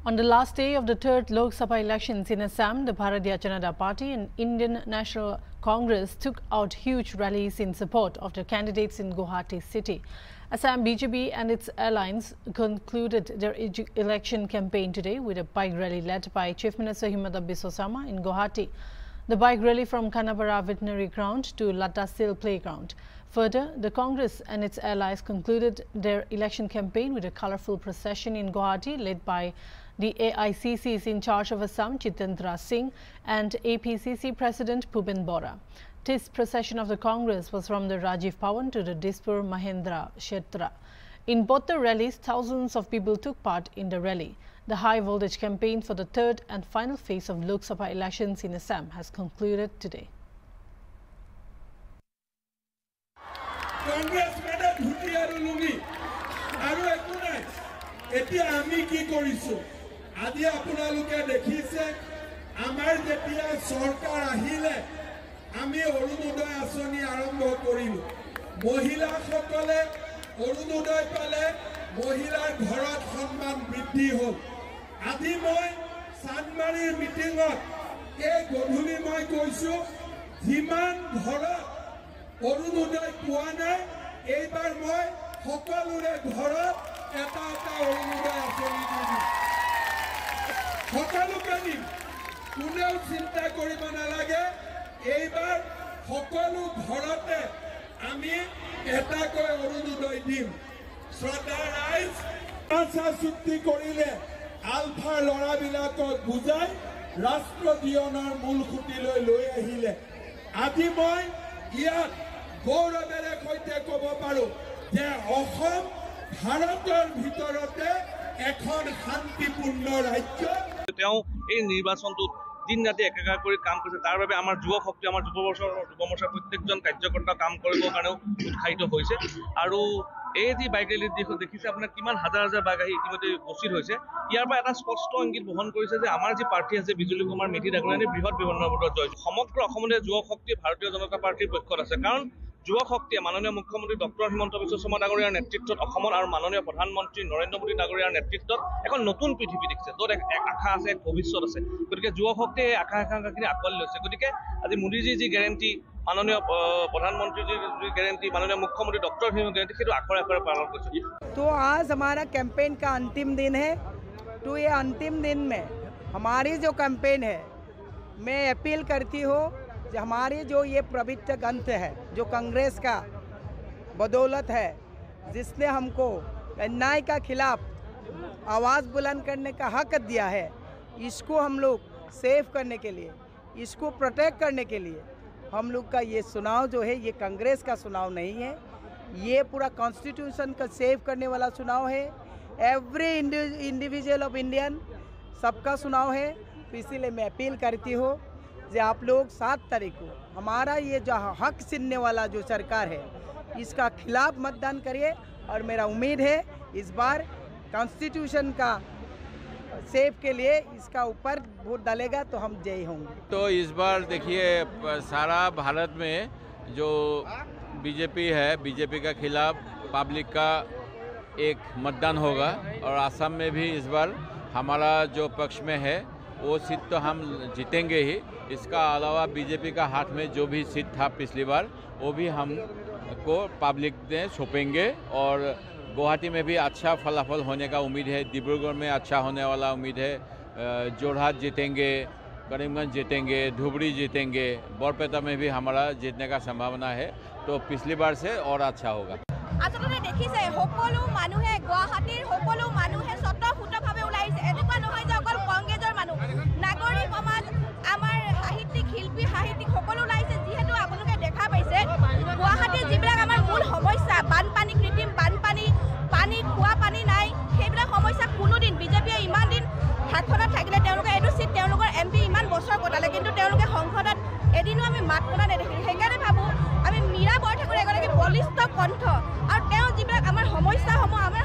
On the last day of the third Lok Sabha elections in Assam, the Bharatiya Janata Party and Indian National Congress took out huge rallies in support of their candidates in Guwahati city. Assam BJP and its allies concluded their election campaign today with a bike rally led by Chief Minister Himanta Biswa Sarma in Guwahati. The bike rally from Kanapara Veterinary Ground to Latasil Playground. Further, the Congress and its allies concluded their election campaign with a colourful procession in Guwahati led by the AICC's in charge of Assam, Jitendra Singh, and APCC President Bhupen Bora. This procession of the Congress was from the Rajiv Bhavan to the Dispur Mahendra Kshetra. In both the rallies, thousands of people took part in the rally. The high-voltage campaign for the third and final phase of Lok Sabha elections in Assam has concluded today. Congress madam dhuti aru lungi aru eku nai etia ami ki korisu adi apunaluke dekhise amar jetia sarkar ahile ami orunodoy asoni arambho korilu mohila sokole orunodoy pale mohilar ghorat সম্মান বৃদ্ধি হল আজি মই সানমাৰীৰ মিটিংত এই গধূলি মই কৈছো যিমান ঘৰত অৰুণোদয় পোৱা নাই এইবাৰ মই সকলোৰে ঘৰত এটা এটা অৰুণোদয় আঁচনি দিম সকলোকে দিম কোনেও চিন্তা কৰিব নালাগে এইবাৰ সকলো ঘৰতে আমি এটাকৈ অৰুণোদয় দিম শ্ৰদ্ধা ৰাইজ আশা চুক্তি কৰিলে আলফাৰ লৰাবিলাকক বুজাই ৰাষ্ট্ৰজীৱনৰ মূল খুঁটিলৈ লৈ আহিলে আজি মই ইয়াত গৌৰৱেৰে সৈতে ক'ব পাৰো যে অসম ভাৰতৰ ভিতৰতে এখন শান্তিপূৰ্ণ ৰাজ্য তেওঁ এই নিৰ্বাচনটোত দিন ৰাতি একাকাৰ কৰি কাম কৰিছে তাৰ বাবে আমাৰ যুৱ শক্তি আমাৰ যুৱ মৰ্চাৰ প্ৰত্যেকজন কাৰ্যকৰ্তা কাম কৰিবৰ কাৰণেও উৎসাহিত হৈছে আৰু এই যি বাইক ৰেলীত দেখিছে আপোনাৰ কিমান হাজাৰ হাজাৰ বাইক আহি ইতিমধ্যে উপস্থিত হৈছে ইয়াৰ পৰা এটা স্পষ্ট ইংগিত বহন কৰিছে যে আমাৰ যি প্ৰাৰ্থী আছে বিজুলী কুমাৰ মেধি ডাঙৰীয়ানী বৃহৎ ব্যৱধানত জয় সমগ্ৰ অসমতে যুৱ শক্তি ভাৰতীয় জনতা পাৰ্টিৰ পক্ষত আছে কাৰণ যুৱ শক্তিয়ে মাননীয় মুখ্যমন্ত্ৰী ডক্টৰ হিমন্ত বিশ্ব শৰ্মা ডাঙৰীয়াৰ নেতৃত্বত অসমৰ আৰু মাননীয় প্ৰধানমন্ত্ৰী নৰেন্দ্ৰ মোদী ডাঙৰীয়াৰ নেতৃত্বত এখন নতুন পৃথিৱী দেখিছে য'ত এক আশা আছে এক ভৱিষ্যত আছে গতিকে যুৱ শক্তিয়ে এই আশা আকাংক্ষাখিনি আঁকোৱালি লৈছে গতিকে আজি মোদীজীৰ যি গেৰেণ্টি মাননীয় प्रधानमंत्री जी गारंटी माननीय मुख्यमंत्री डॉक्टर गारंटी आखरे आखरे पालन कर। तो आज हमारा कैंपेन का अंतिम दिन है। तो ये अंतिम दिन में हमारी जो कैंपेन है मैं अपील करती हूँ कि हमारी जो ये पवित्र ग्रंथ है जो कांग्रेस का बदौलत है जिसने हमको अन्याय का खिलाफ आवाज़ बुलंद करने का हक दिया है इसको हम लोग सेव करने के लिए इसको प्रोटेक्ट करने के लिए हम लोग का ये चुनाव जो है ये कांग्रेस का चुनाव नहीं है ये पूरा कॉन्स्टिट्यूशन का सेव करने वाला चुनाव है एवरी इंडिविजुअल ऑफ इंडियन सबका चुनाव है। तो इसीलिए मैं अपील करती हूँ कि आप लोग 7 तारीख को हमारा ये जो हक छीनने वाला जो सरकार है इसका खिलाफ मतदान करिए और मेरा उम्मीद है इस बार कॉन्स्टिट्यूशन का सेफ के लिए इसका ऊपर वोट डालेगा तो हम जय होंगे। तो इस बार देखिए सारा भारत में जो बीजेपी है बीजेपी का खिलाफ पब्लिक का एक मतदान होगा और असम में भी इस बार हमारा जो पक्ष में है वो सीट तो हम जीतेंगे ही इसका अलावा बीजेपी का हाथ में जो भी सीट था पिछली बार वो भी हमको पब्लिक ने सौंपेंगे और गुवाहाटी में भी अच्छा फलाफल होने का उम्मीद है डिब्रूगढ़ में अच्छा होने वाला उम्मीद है जोरहाट जीतेंगे करीमगंज जीतेंगे धुबरी जीतेंगे बरपेटा में भी हमारा जीतने का संभावना है तो पिछली बार से और अच्छा होगा। आसलते देखिसे सकलो मानुहे गुवाहाटीर सकलो मानुहे स्वतःस्फूर्तभावे ओलाइছে এনেকুৱা নহয় যে অকল কংগ্ৰেছৰ মানুহ নাগৰিক সমাজ আমাৰ সাহিত্যিক শিল্পী সাহিত্যিক সকলো ওলাইছে যিহেতু আপোনালোকে দেখা পাইছে গুৱাহাটীৰ যিবিলাক আমাৰ মূল সমস্যা বানপানী কৃত্ৰিম বানপানী পানী খোৱা পানী নাই সেইবিলাক সমস্যা কোনোদিন বিজেপিয়ে ইমান দিন হাতখনত থাকিলে তেওঁলোকে এইটো চিট তেওঁলোকৰ এমপি ইমান বছৰ কটালে কিন্তু তেওঁলোকে সংসদত এদিনো আমি মাত মতা নেদেখিলোঁ সেইকাৰণে ভাবোঁ আমি মীৰা বৰঠাকুৰ এগৰাকী বলিষ্ঠ কণ্ঠ আৰু তেওঁ যিবিলাক আমাৰ সমস্যাসমূহ আমাৰ